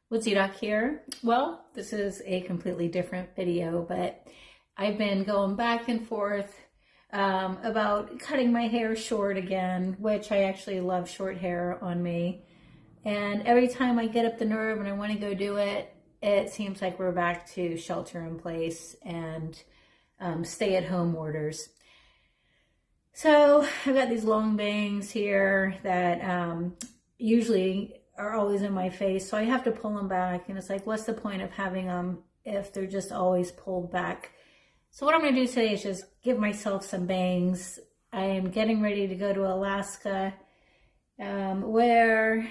Woodsy Duck here. Well, this is a completely different video, but I've been going back and forth about cutting my hair short again, which I actually love short hair on me. And every time I get up the nerve and I want to go do it, it seems like we're back to shelter in place and stay-at-home orders. So I've got these long bangs here that usually are always in my face, so I have to pull them back, and it's like, what's the point of having them if they're just always pulled back? So what I'm going to do today is just give myself some bangs. I am getting ready to go to Alaska, where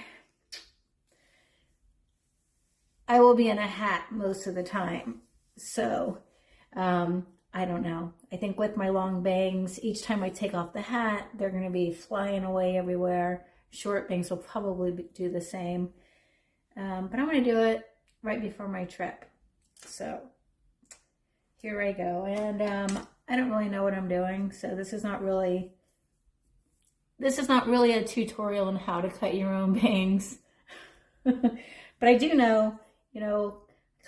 I will be in a hat most of the time. So I don't know. I think with my long bangs, each time I take off the hat, they're going to be flying away everywhere. Short bangs will probably do the same. But I'm going to do it right before my trip. So here I go. And I don't really know what I'm doing. So this is not really a tutorial on how to cut your own bangs. But I do know,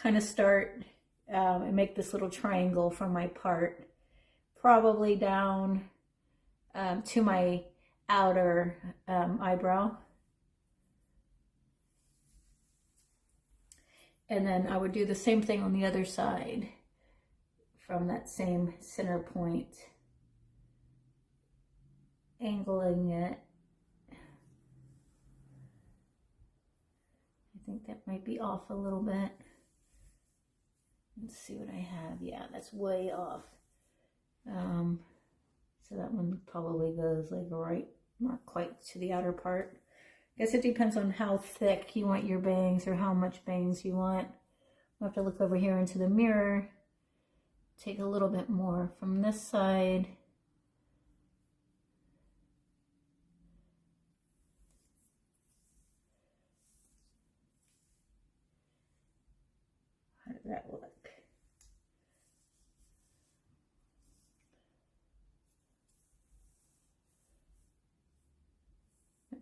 kind of start and make this little triangle from my part, probably down to my outer eyebrow. And then I would do the same thing on the other side from that same center point, angling it. I think that might be off a little bit. Let's see what I have. Yeah, that's way off. So that one probably goes like right, not quite to the outer part. I guess it depends on how thick you want your bangs or how much bangs you want. I'll have to look over here into the mirror. Take a little bit more from this side. How does that look?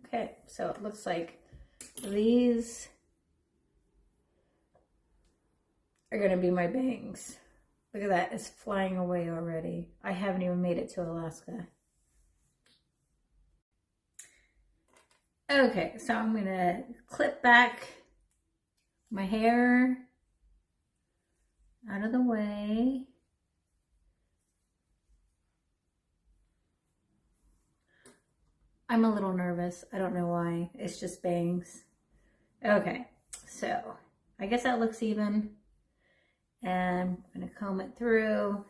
Okay, so it looks like these are going to be my bangs. Look at that, it's flying away already. I haven't even made it to Alaska. Okay, so I'm going to clip back my hair out of the way. I'm a little nervous. I don't know why. It's just bangs. Okay, so I guess that looks even. And I'm going to comb it through.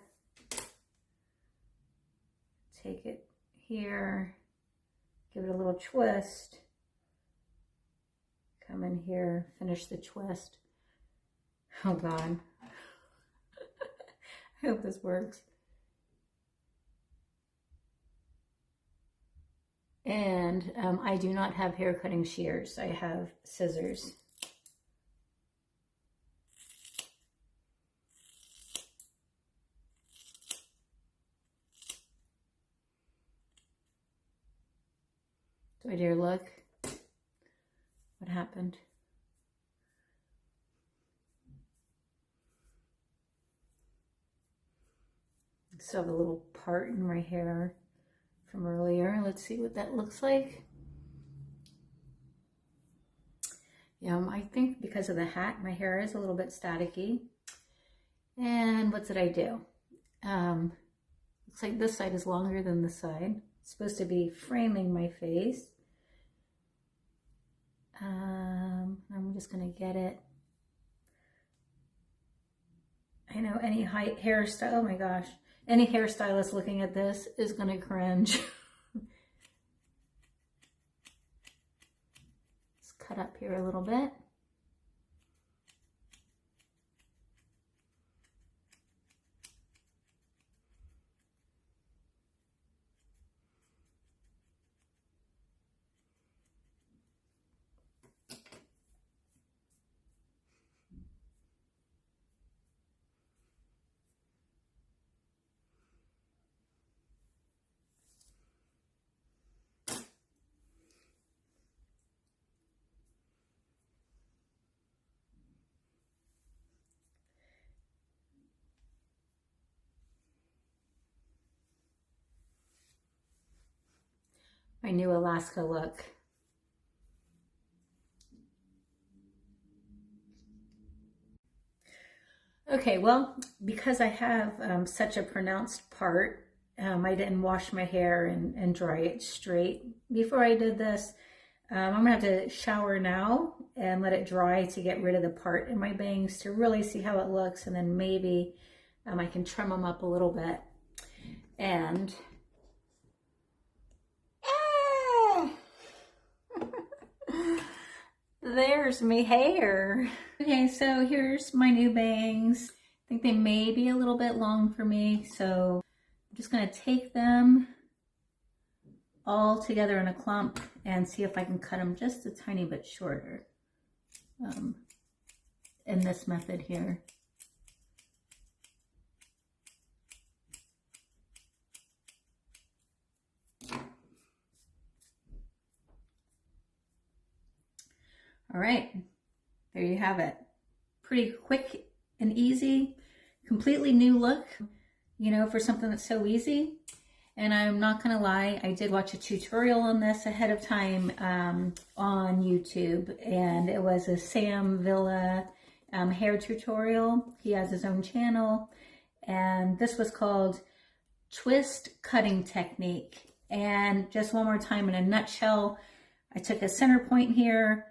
Take it here. Give it a little twist. Come in here. Finish the twist. Oh God. I hope this works. And I do not have hair cutting shears. I have scissors. Do I dare look? What happened? I still have a little part in my hair from earlier. Let's see what that looks like. Yeah, I think because of the hat, my hair is a little bit staticky. And what did I do? Looks like this side is longer than this side. It's supposed to be framing my face. I'm just gonna get it. I know any hairstyle, oh my gosh, any hairstylist looking at this is gonna cringe. Let's cut up here a little bit. my new Alaska look. Okay, well, because I have such a pronounced part, I didn't wash my hair and dry it straight before I did this. I'm gonna have to shower now and let it dry to get rid of the part in my bangs to really see how it looks, and then maybe I can trim them up a little bit. And there's my hair. Okay, so here's my new bangs. I think they may be a little bit long for me, so I'm just gonna take them all together in a clump and see if I can cut them just a tiny bit shorter in this method here. All right, there you have it. Pretty quick and easy, completely new look, you know, for something that's so easy. And I'm not gonna lie, I did watch a tutorial on this ahead of time on YouTube, and it was a Sam Villa hair tutorial. He has his own channel, and this was called Twist Cutting Technique. And just one more time in a nutshell, I took a center point here,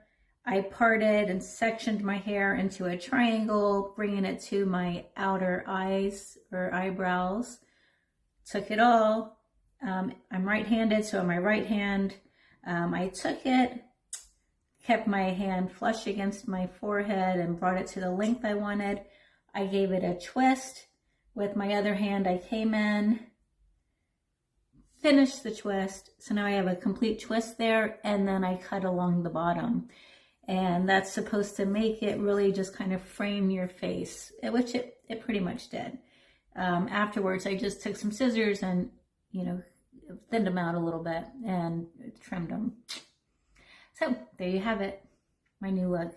I parted and sectioned my hair into a triangle, bringing it to my outer eyes or eyebrows. Took it all. I'm right-handed, so on my right hand, I took it, kept my hand flush against my forehead and brought it to the length I wanted. I gave it a twist. With my other hand, I came in, finished the twist. So now I have a complete twist there, and then I cut along the bottom. And that's supposed to make it really just kind of frame your face, which it pretty much did. Afterwards, I just took some scissors and, you know, thinned them out a little bit and trimmed them. So there you have it, my new look.